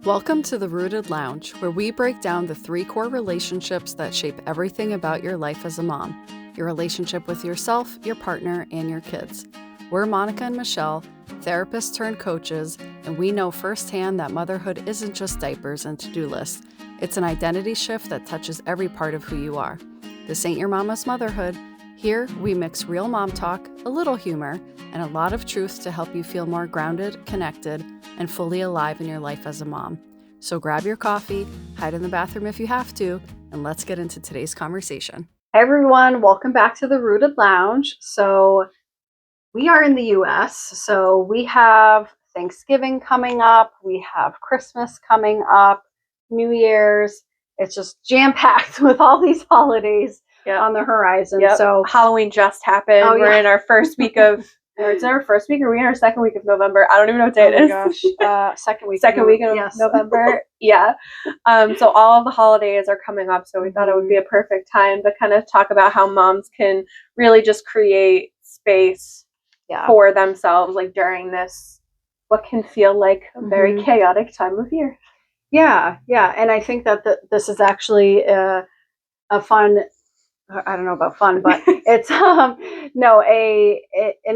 Welcome to the Rooted Lounge, where we break down the 3 core relationships that shape everything about your life as a mom. Your relationship with yourself, your partner, and your kids. We're Monica and Michelle, therapists turned coaches, and we know firsthand that motherhood isn't just diapers and to-do lists. It's an identity shift that touches every part of who you are. This ain't your mama's motherhood. Here, we mix real mom talk, a little humor, and a lot of truth to help you feel more grounded, connected, and fully alive in your life as a mom. So grab your coffee, hide in the bathroom if you have to, and let's get into today's conversation. Hey everyone, welcome back to the Rooted Lounge. So we are in the US, so we have Thanksgiving coming up, we have Christmas coming up, New Year's. It's just jam-packed with all these holidays on the horizon. Yep. So Halloween just happened. We're in our first week of it's in our first week, or are we in our second week of November? I don't even know what day it is. Gosh. Second week of November. Yeah. So all of the holidays are coming up, so we thought it would be a perfect time to kind of talk about how moms can really just create space for themselves, like during this, what can feel like a very chaotic time of year. Yeah. And I think that this is actually a fun, I don't know about fun, but it's an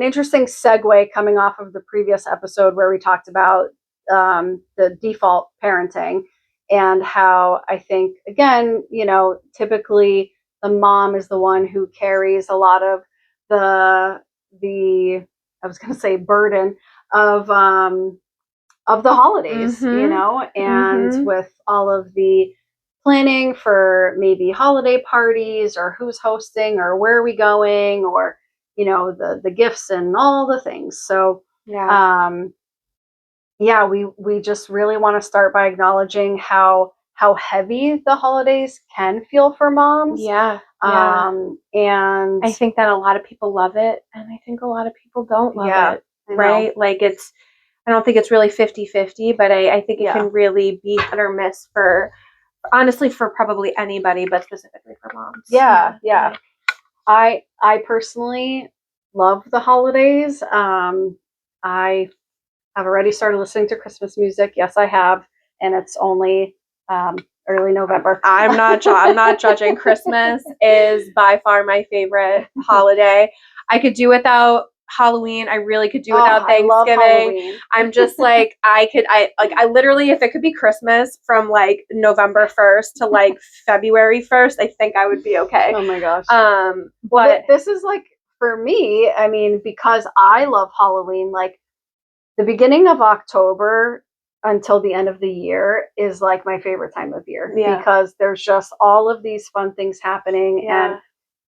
interesting segue coming off of the previous episode where we talked about the default parenting and how I think, again, typically the mom is the one who carries a lot of the I was going to say burden of the holidays, and with all of the planning for maybe holiday parties or who's hosting or where are we going or, the gifts and all the things. So, we just really want to start by acknowledging how heavy the holidays can feel for moms. Yeah. And I think that a lot of people love it, and I think a lot of people don't love it, right? Like I don't think it's really 50-50, but I think it can really be hit or miss honestly, for probably anybody, but specifically for moms. Yeah. I personally love the holidays. I have already started listening to Christmas music. Yes, I have, and it's only early November. I'm not judging. Christmas is by far my favorite holiday. I could do without Halloween. I really could do without Thanksgiving. I love Halloween. I'm just like, I literally, if it could be Christmas from like November 1st to like February 1st, I think I would be okay. Oh my gosh. But this is like, for me, I mean, because I love Halloween, like the beginning of October until the end of the year is like my favorite time of year because there's just all of these fun things happening. And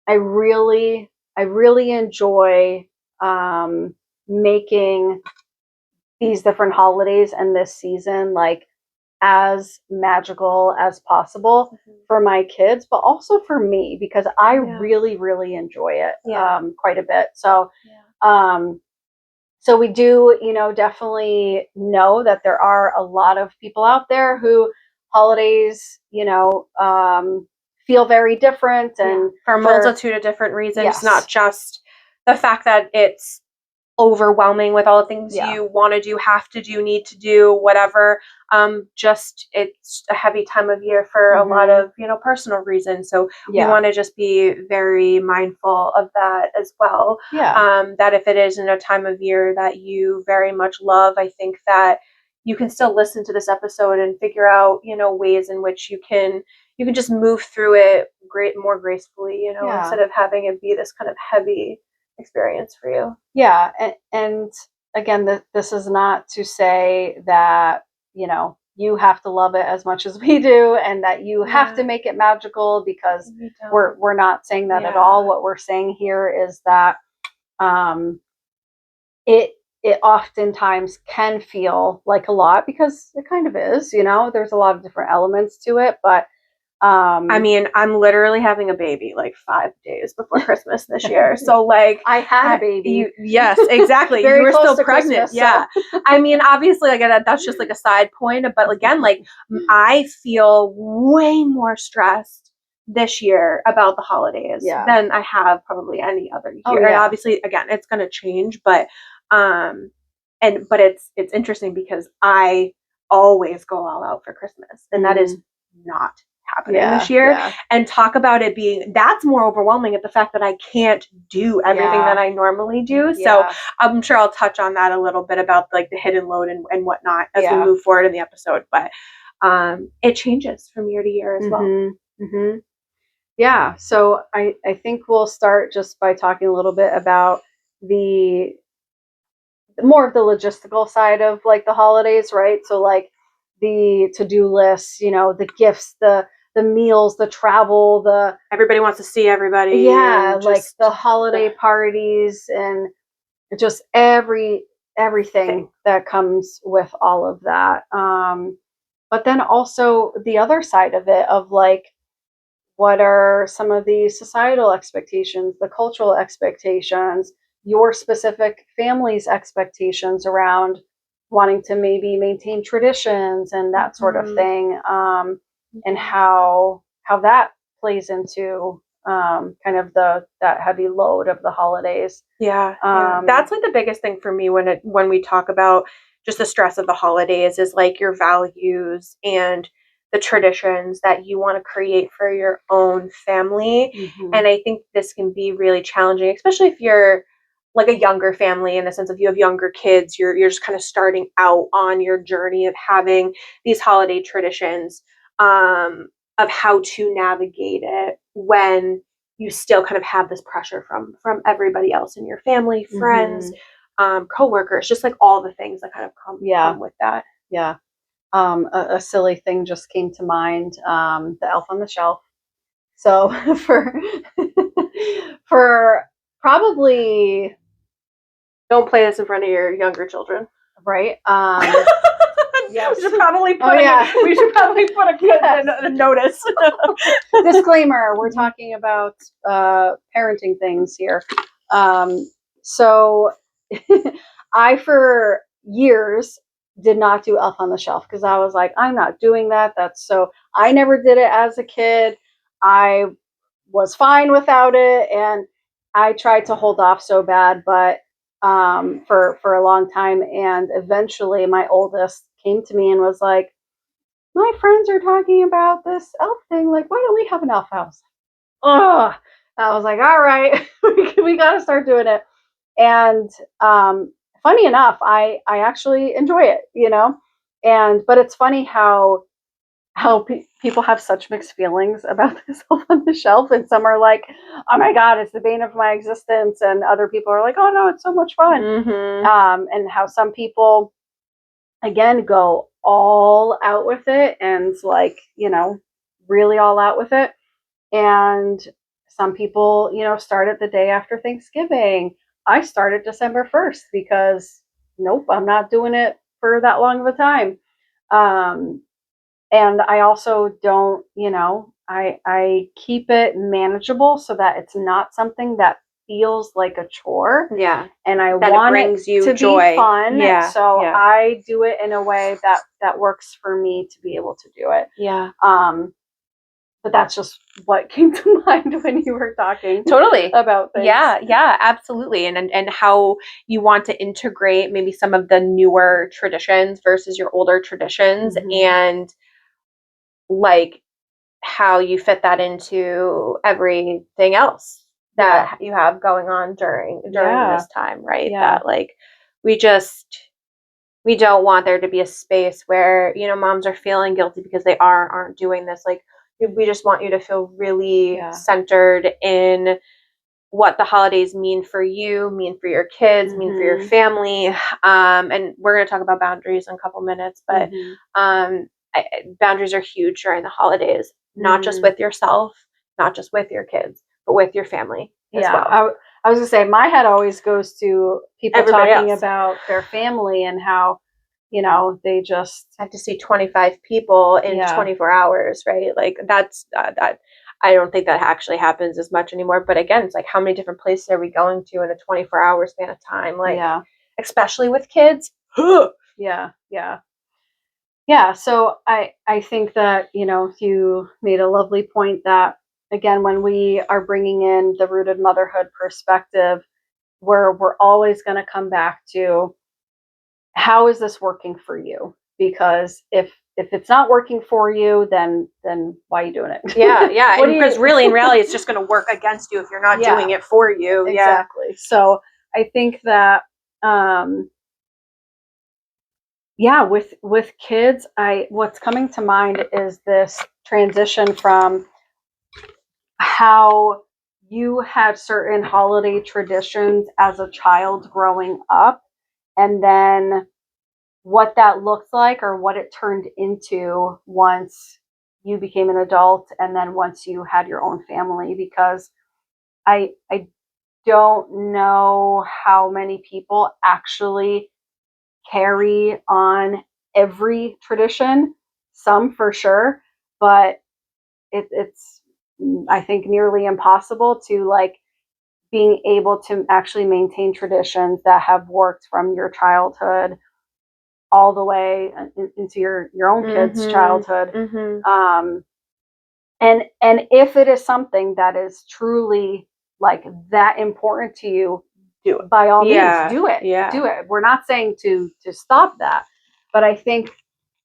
I really enjoy making these different holidays and this season like as magical as possible for my kids, but also for me because I really enjoy it quite a bit. So so we do, definitely know that there are a lot of people out there who holidays, feel very different and for a multitude of different reasons, not just the fact that it's overwhelming with all the things you want to do, have to do, need to do, whatever. Just it's a heavy time of year for a lot of, personal reasons. So we want to just be very mindful of that as well. That if it is in a time of year that you very much love, I think that you can still listen to this episode and figure out, ways in which you can just move through it more gracefully, instead of having it be this kind of heavy experience for you. Yeah. And again, this is not to say that, you have to love it as much as we do and that you have to make it magical because we're not saying that at all. What we're saying here is that it oftentimes can feel like a lot because it kind of is, there's a lot of different elements to it, but I mean, I'm literally having a baby like 5 days before Christmas this year. So like I had a baby. Yes, exactly. You were still pregnant. Christmas, yeah. So. I mean, obviously like that's just like a side point, but again, like I feel way more stressed this year about the holidays than I have probably any other year. And obviously again, it's going to change, but it's interesting because I always go all out for Christmas. And that is not happening this year. And talk about it being, that's more overwhelming at the fact that I can't do everything that I normally do. So I'm sure I'll touch on that a little bit about like the hidden load and whatnot as we move forward in the episode. But it changes from year to year as well. Yeah. So I think we'll start just by talking a little bit about the more of the logistical side of like the holidays, right? So like the to-do lists, you know, the gifts, the meals, the travel, the everybody wants to see everybody. Yeah, like the holiday parties and just everything that comes with all of that. But then also the other side of it of like, what are some of the societal expectations, the cultural expectations, your specific family's expectations around wanting to maybe maintain traditions and that sort of thing, and how that plays into kind of that heavy load of the holidays. That's like the biggest thing for me when we talk about just the stress of the holidays is like your values and the traditions that you want to create for your own family. And I think this can be really challenging, especially if you're like a younger family, in the sense of you have younger kids, you're just kind of starting out on your journey of having these holiday traditions, of how to navigate it when you still kind of have this pressure from everybody else in your family, friends, coworkers, just like all the things that kind of come with that. A silly thing just came to mind, the elf on the shelf. So for probably, don't play this in front of your younger children, right? Yes. We should probably put a notice. Disclaimer, we're talking about parenting things here. So I, for years, did not do Elf on the Shelf because I was like, I'm not doing that. I never did it as a kid. I was fine without it, and I tried to hold off so bad, but for a long time, and eventually my oldest came to me and was like, my friends are talking about this elf thing, like, why don't we have an elf house? Oh, I was like, all right, we got to start doing it. And funny enough, I actually enjoy it, you know. But it's funny how people have such mixed feelings about this Elf on the Shelf, and some are like, oh my god, it's the bane of my existence, and other people are like, oh no, it's so much fun. And how some people again go all out with it, and like, you know, really all out with it. And some people, you know, start it the day after Thanksgiving. I started December 1st because nope, I'm not doing it for that long of a time. And I also don't, you know, I keep it manageable so that it's not something that feels like a chore. And I want it to be fun. So I do it in a way that works for me to be able to do it. But that's just what came to mind when you were talking about things. Yeah, absolutely. And how you want to integrate maybe some of the newer traditions versus your older traditions, and like how you fit that into everything else that you have going on during this time, right? That like we don't want there to be a space where, you know, moms are feeling guilty because they aren't doing this. Like, we just want you to feel really centered in what the holidays mean for you, mean for your kids, mean for your family. And we're going to talk about boundaries in a couple minutes, but boundaries are huge during the holidays, not just with yourself, not just with your kids, but with your family as well. I was going to say, my head always goes to people talking about their family and how, you know, they just have to see 25 people in 24 hours, right? Like that's that. I don't think that actually happens as much anymore. But again, it's like, how many different places are we going to in a 24-hour span of time? Like, especially with kids. So I think that, you know, you made a lovely point that, again, when we are bringing in the rooted motherhood perspective, we're always going to come back to, how is this working for you? because if it's not working for you, then why are you doing it? Yeah. Because really, in reality, it's just going to work against you if you're not doing it for you. Exactly. Yeah. So I think that, with kids, what's coming to mind is this transition from how you had certain holiday traditions as a child growing up, and then what that looked like or what it turned into once you became an adult, and then once you had your own family. Because I don't know how many people actually carry on every tradition. Some for sure, but it's I think nearly impossible to like being able to actually maintain traditions that have worked from your childhood all the way into your own kids' childhood. And if it is something that is truly like that important to you, do it. By all means, do it. Do it. We're not saying to stop that, but I think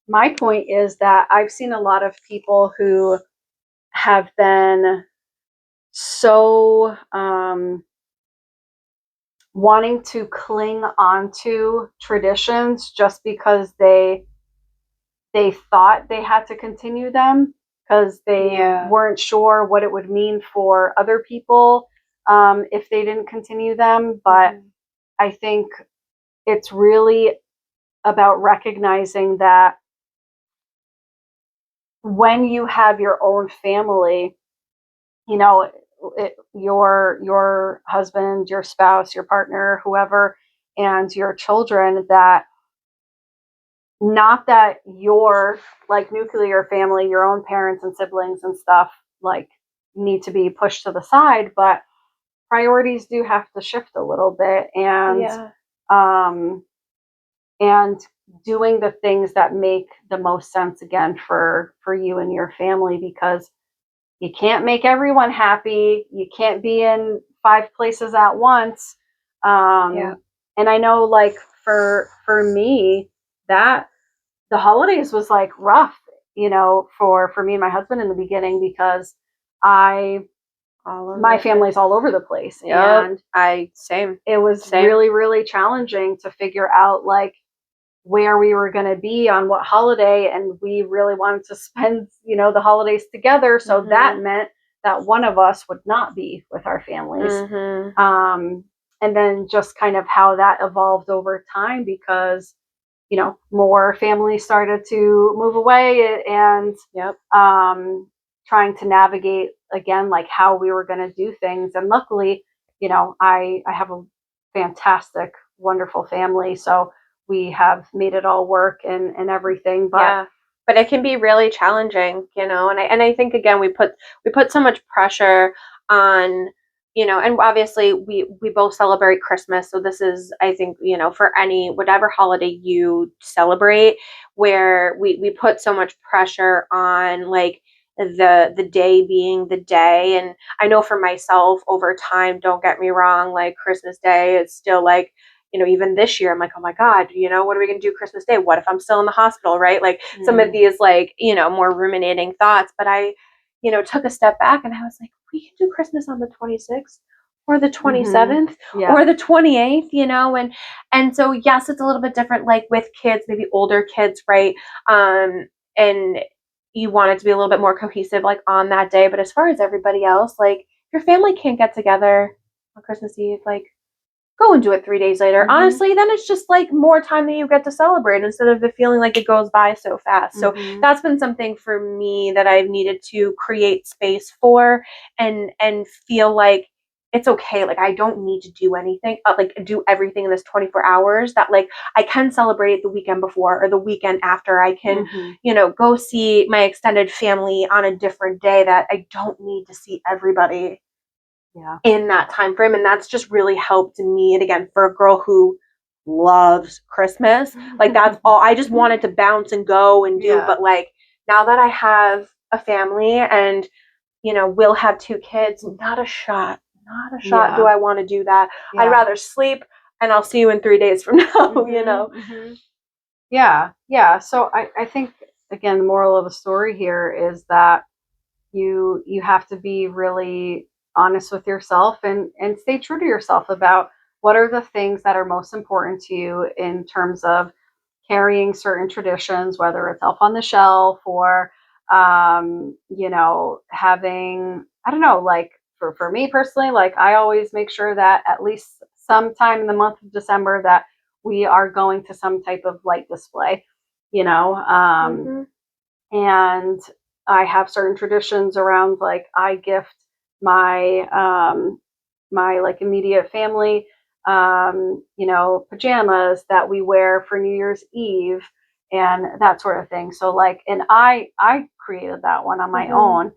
my point is that I've seen a lot of people who have been so wanting to cling onto traditions just because they thought they had to continue them, because they weren't sure what it would mean for other people if they didn't continue them. But I think it's really about recognizing that when you have your own family, your husband, your spouse, your partner, whoever, and your children, that not that your like nuclear family, your own parents and siblings and stuff, like need to be pushed to the side, but priorities do have to shift a little bit, and doing the things that make the most sense again for you and your family, because you can't make everyone happy. You can't be in 5 places at once. And I know, like, for me, that the holidays was like rough, for me and my husband in the beginning, because my family's all over the place. And it was really, really challenging to figure out like where we were going to be on what holiday, and we really wanted to spend the holidays together, so that meant that one of us would not be with our families. And then just kind of how that evolved over time, because more families started to move away, and trying to navigate again like how we were going to do things. And luckily, I have a fantastic, wonderful family, so we have made it all work and everything. But it can be really challenging, and I think again we put so much pressure on, and obviously we both celebrate Christmas, so this is, I think, for any whatever holiday you celebrate, where we put so much pressure on like the day being the day. And I know for myself over time, don't get me wrong, like Christmas Day is still like, even this year, I'm like, oh my God, what are we going to do Christmas Day? What if I'm still in the hospital, right? Like some of these like, more ruminating thoughts. But I, took a step back and I was like, we can do Christmas on the 26th or the 27th or the 28th, and so, yes, it's a little bit different, like with kids, maybe older kids, right? And you want it to be a little bit more cohesive, like on that day. But as far as everybody else, like your family can't get together on Christmas Eve, like go and do it 3 days later. Honestly, then it's just like more time that you get to celebrate instead of the feeling like it goes by so fast. So that's been something for me that I've needed to create space for, and feel like it's okay. Like I don't need to do anything, like do everything in this 24 hours, that like I can celebrate the weekend before or the weekend after. I can, go see my extended family on a different day, that I don't need to see everybody in that time frame. And that's just really helped me. And again, for a girl who loves Christmas, like that's all I just wanted to bounce and go and do. But like now that I have a family and we'll have 2 kids, not a shot do I want to do that. I'd rather sleep, and I'll see you in 3 days from now. Yeah. Yeah. So I think, again, the moral of the story here is that you have to be really honest with yourself and stay true to yourself about what are the things that are most important to you in terms of carrying certain traditions, whether it's Elf on the Shelf or having, I don't know, like for me personally, like I always make sure that at least sometime in the month of December that we are going to some type of light display, you know. And I have certain traditions around, like I gift my my like immediate family pajamas that we wear for New Year's Eve and that sort of thing. So like, and I created that one on my own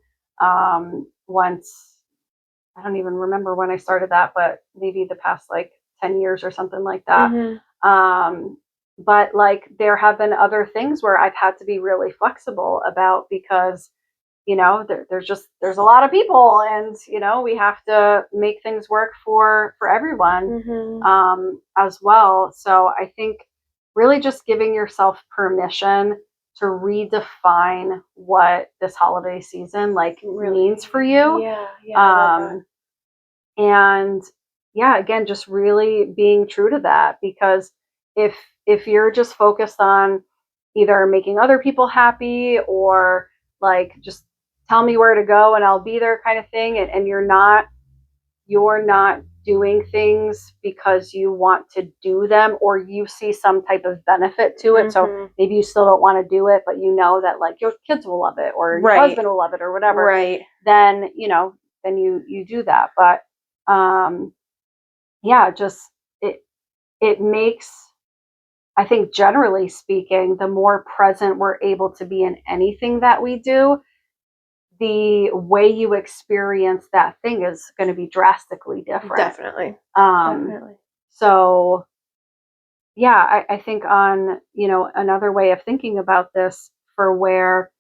once. I don't even remember when I started that, but maybe the past like 10 years or something like that. But like there have been other things where I've had to be really flexible about because there's a lot of people and we have to make things work for everyone as well. So I think really just giving yourself permission to redefine what this holiday season like really means for you. And yeah, again, just really being true to that, because if you're just focused on either making other people happy or like just tell me where to go and I'll be there kind of thing, and you're not doing things because you want to do them or you see some type of benefit to it. So maybe you still don't want to do it, but you know that like your kids will love it or your husband will love it or whatever. Then then you do that. But just it makes, I think generally speaking, the more present we're able to be in anything that we do, the way you experience that thing is going to be drastically different. Definitely. So yeah, I think on, another way of thinking about this for where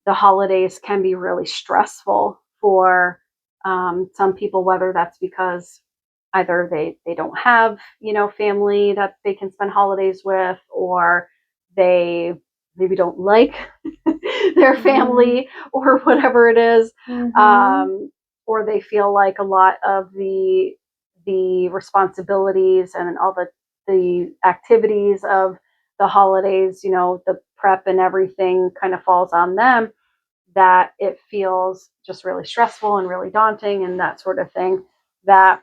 the holidays can be really stressful for some people, whether that's because either they don't have, family that they can spend holidays with, or they maybe don't like their family or whatever it is, or they feel like a lot of the responsibilities and all the activities of the holidays, the prep and everything kind of falls on them, that it feels just really stressful and really daunting and that sort of thing. That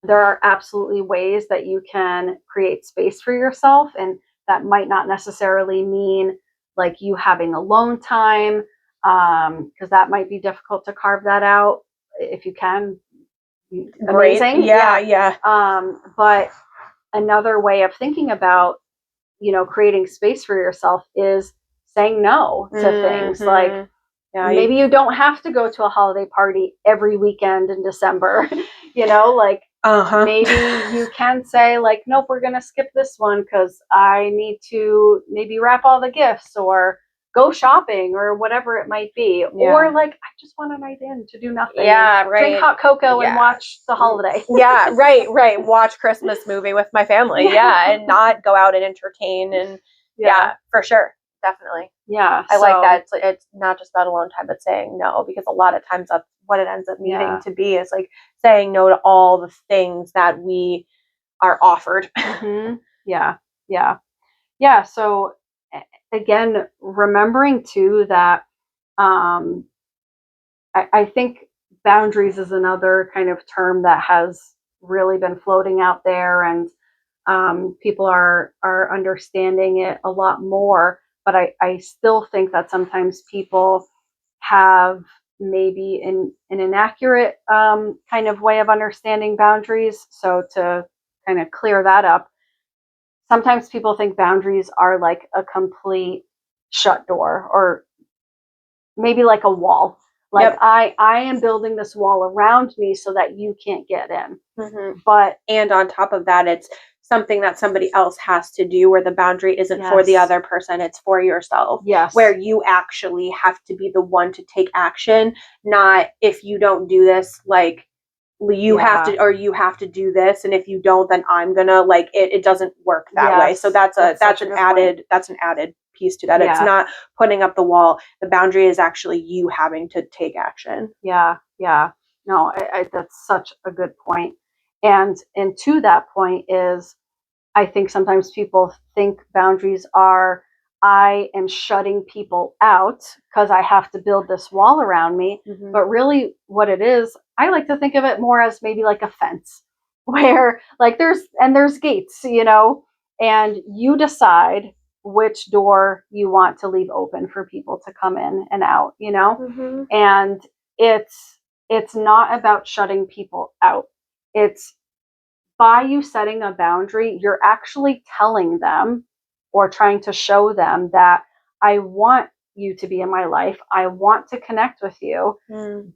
there are absolutely ways that you can create space for yourself, and that might not necessarily mean like you having alone time, because that might be difficult to carve that out. If you can, amazing. Yeah. But another way of thinking about creating space for yourself is saying no to things. Like maybe you don't have to go to a holiday party every weekend in December. Like maybe you can say like, nope, we're gonna skip this one because I need to maybe wrap all the gifts or go shopping or whatever it might be. Or like, I just want a night in to do nothing. Drink hot cocoa and watch the holiday. Right. Watch Christmas movie with my family. And not go out and entertain. And for sure. Definitely. I like that. It's not just about alone time, but saying no, because a lot of times that's what it ends up needing to be, is like saying no to all the things that we are offered. So again, remembering too that I think boundaries is another kind of term that has really been floating out there, and people are understanding it a lot more. But I still think that sometimes people have maybe an inaccurate kind of way of understanding boundaries. So to kind of clear that up, sometimes people think boundaries are like a complete shut door, or maybe like a wall. Like I am building this wall around me so that you can't get in. But and on top of that, it's something that somebody else has to do, where the boundary isn't for the other person, it's for yourself. Where you actually have to be the one to take action, not if you don't do this, like you have to, or you have to do this, and if you don't, then I'm gonna, like, it doesn't work that way. So that's an added piece to that. It's not putting up the wall. The boundary is actually you having to take action. Yeah. No, that's such a good point. And to that point is, I think sometimes people think boundaries are, I am shutting people out because I have to build this wall around me. Mm-hmm. But really what it is, I like to think of it more as maybe like a fence where like there's gates, and you decide which door you want to leave open for people to come in and out, mm-hmm. And it's not about shutting people out. It's by you setting a boundary, you're actually telling them or trying to show them that I want you to be in my life. I want to connect with you,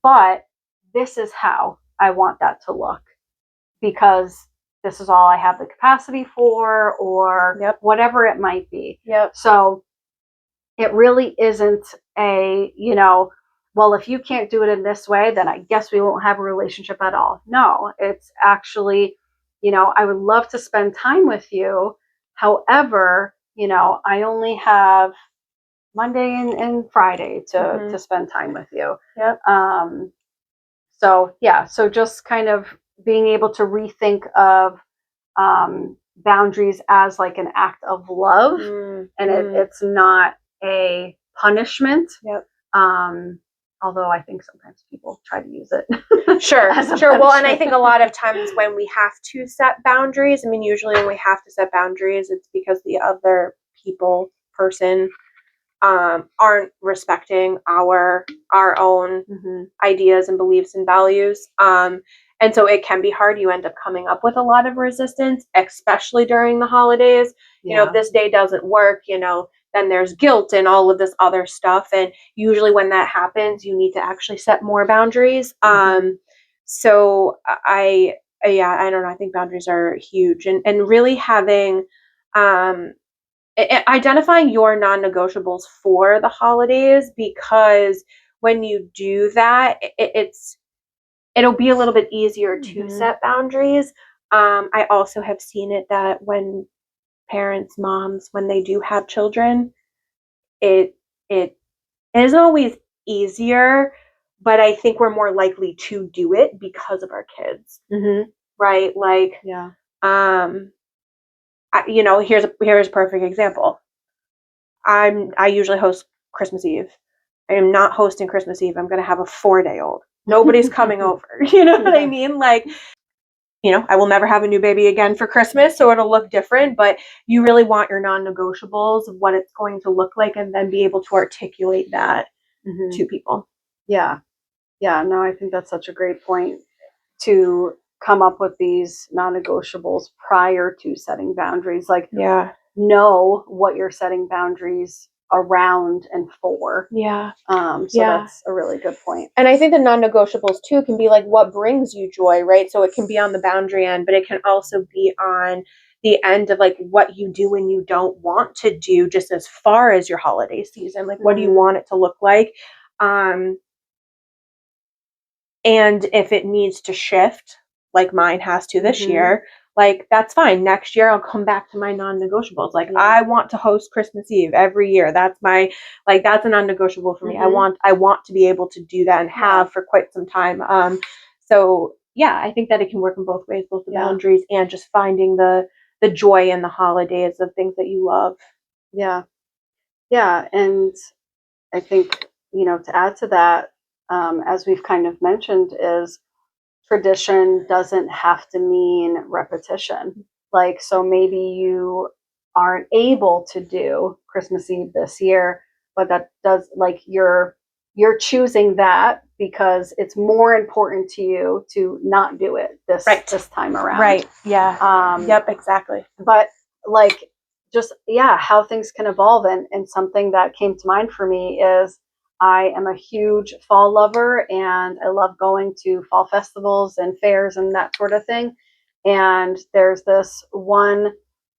but this is how I want that to look, because this is all I have the capacity for, or whatever it might be. Yep. So it really isn't a, well, if you can't do it in this way, then I guess we won't have a relationship at all. No, it's actually, I would love to spend time with you. However, I only have Monday and Friday to spend time with you. Yep. So just kind of being able to rethink of boundaries as like an act of love, and it's not a punishment. Yep. Although I think sometimes people try to use it. Sure. Well, and I think a lot of times when we have to set boundaries, I mean, usually when we have to set boundaries, it's because the other person aren't respecting our own ideas and beliefs and values. And so it can be hard. You end up coming up with a lot of resistance, especially during the holidays. If this day doesn't work, then there's guilt and all of this other stuff. And usually when that happens, you need to actually set more boundaries. So I don't know. I think boundaries are huge, and really having, identifying your non-negotiables for the holidays, because when you do that, it'll be a little bit easier to set boundaries. I also have seen it that when moms, when they do have children, it isn't always easier, but I think we're more likely to do it because of our kids. Right? Like, here's a perfect example. I usually host Christmas Eve. I am not hosting Christmas Eve. I'm going to have a 4-day-old. Nobody's coming over. You know what I mean? Like, I will never have a new baby again for Christmas, so it'll look different, but you really want your non-negotiables of what it's going to look like, and then be able to articulate that to people. Yeah. No, I think that's such a great point, to come up with these non-negotiables prior to setting boundaries. Like, know what you're setting boundaries around and for. That's a really good point. And I think the non-negotiables too can be like what brings you joy, right? So it can be on the boundary end, but it can also be on the end of like what you do when you don't want to do, just as far as your holiday season. Like, what do you want it to look like? And if it needs to shift, like mine has to this year, like, that's fine. Next year I'll come back to my non-negotiables. Like, I want to host Christmas Eve every year. That's that's a non-negotiable for me. I want to be able to do that and have for quite some time. So I think that it can work in both ways, both the boundaries and just finding the joy in the holidays of things that you love. Yeah. And I think, to add to that, as we've kind of mentioned, is tradition doesn't have to mean repetition. Like, so maybe you aren't able to do Christmas Eve this year, but that does, like, you're choosing that because it's more important to you to not do it this time around. Right. Yeah. Yep, exactly. But like, just, how things can evolve. And something that came to mind for me is, I am a huge fall lover, and I love going to fall festivals and fairs and that sort of thing. And there's this one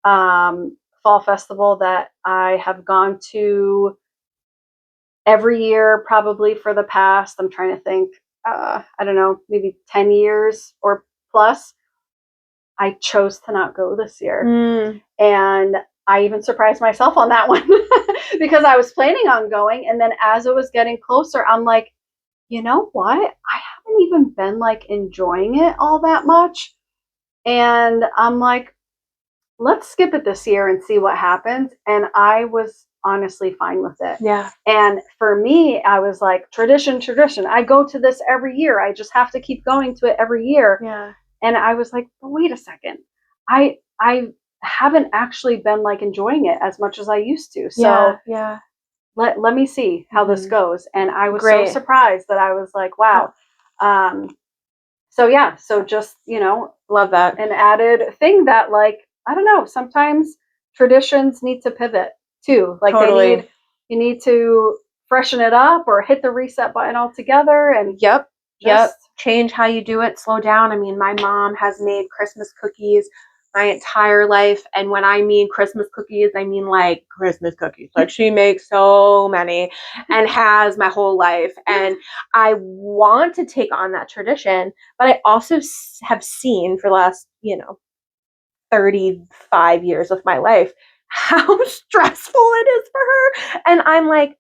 fall festival that I have gone to every year, probably for the past, I'm trying to think, I don't know, maybe 10 years or plus, I chose to not go this year. And I even surprised myself on that one because I was planning on going. And then as it was getting closer, I'm like, you know what? I haven't even been like enjoying it all that much. And I'm like, let's skip it this year and see what happens. And I was honestly fine with it. Yeah. And for me, I was like, tradition. I go to this every year. I just have to keep going to it every year. Yeah. And I was like, but wait a second. I haven't actually been like enjoying it as much as I used to. So yeah. Let me see how this goes. And I was so surprised that I was like, wow. So just, love that. An added thing that, like, I don't know, sometimes traditions need to pivot too. Like totally. You need to freshen it up or hit the reset button altogether. And Yep. Change how you do it, slow down. I mean, my mom has made Christmas cookies my entire life. And when I mean Christmas cookies, I mean like Christmas cookies. Like she makes so many and has my whole life. And I want to take on that tradition, but I also have seen for the last, 35 years of my life how stressful it is for her. And I'm like,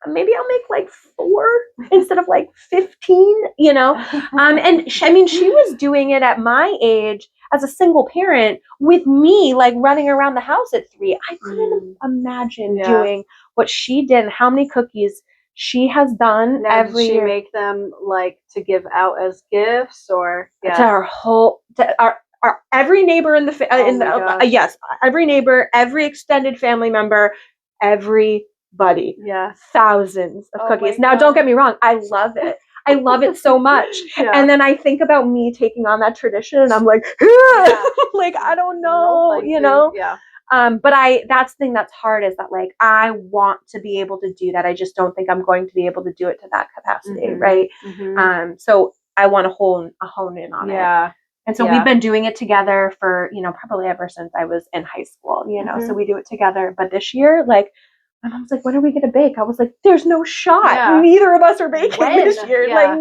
maybe I'll make like 4 instead of like 15, and she was doing it at my age as a single parent with me, like running around the house at 3. I couldn't imagine doing what she did and how many cookies she has done every year. Did she make them like to give out as gifts or to our every neighbor in the yes, every neighbor, every extended family member, everybody. Yeah. Thousands of cookies. Now, don't get me wrong. I love it. I love it so much. And then I think about me taking on that tradition and I'm like, like, I don't know, Yeah. But that's the thing that's hard is that like, I want to be able to do that. I just don't think I'm going to be able to do it to that capacity. Right. So I want to hone in on it. And so we've been doing it together for, probably ever since I was in high school, so we do it together. But this year, like, my mom's like, when are we going to bake? I was like, there's no shot. Yeah. Neither of us are baking this year. Yeah.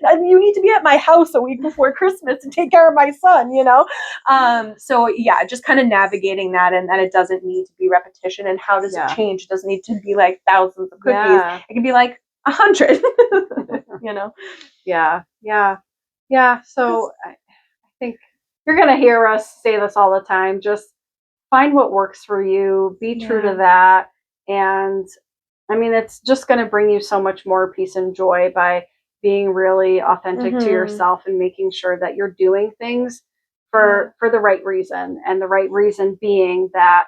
Like, you need to be at my house a week before Christmas to take care of my son, So yeah, just kind of navigating that and that it doesn't need to be repetition. And how does it change? It doesn't need to be like thousands of cookies. Yeah. It can be like 100, Yeah. So I think you're going to hear us say this all the time. Just find what works for you. Be true to that. And I mean, it's just going to bring you so much more peace and joy by being really authentic to yourself and making sure that you're doing things for the right reason. And the right reason being that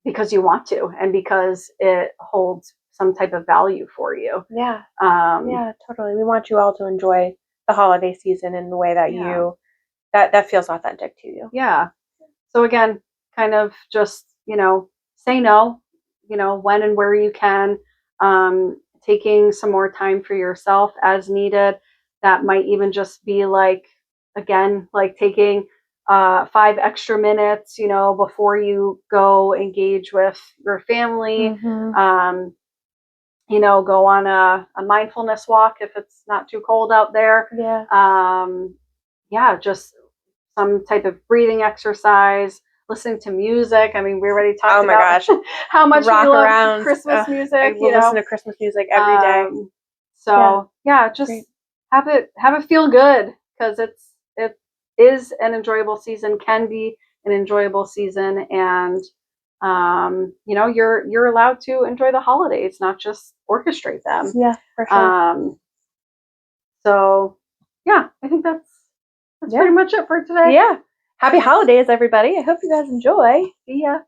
because you want to and because it holds some type of value for you. Yeah. Totally. We want you all to enjoy the holiday season in the way that you that feels authentic to you. Yeah. So again, kind of just, say no, when and where you can, taking some more time for yourself as needed. That might even just be like, again, like taking 5 extra minutes, before you go engage with your family. Go on a mindfulness walk if it's not too cold out there. Just some type of breathing exercise, listening to music. I mean, we already talked about how much rock we love around Christmas music. I will listen to Christmas music every day. Just have it feel good because it is an enjoyable season, can be an enjoyable season, and you're allowed to enjoy the holidays, not just orchestrate them. Yeah, for sure. I think that's pretty much it for today. Yeah. Happy holidays, everybody. I hope you guys enjoy. See ya.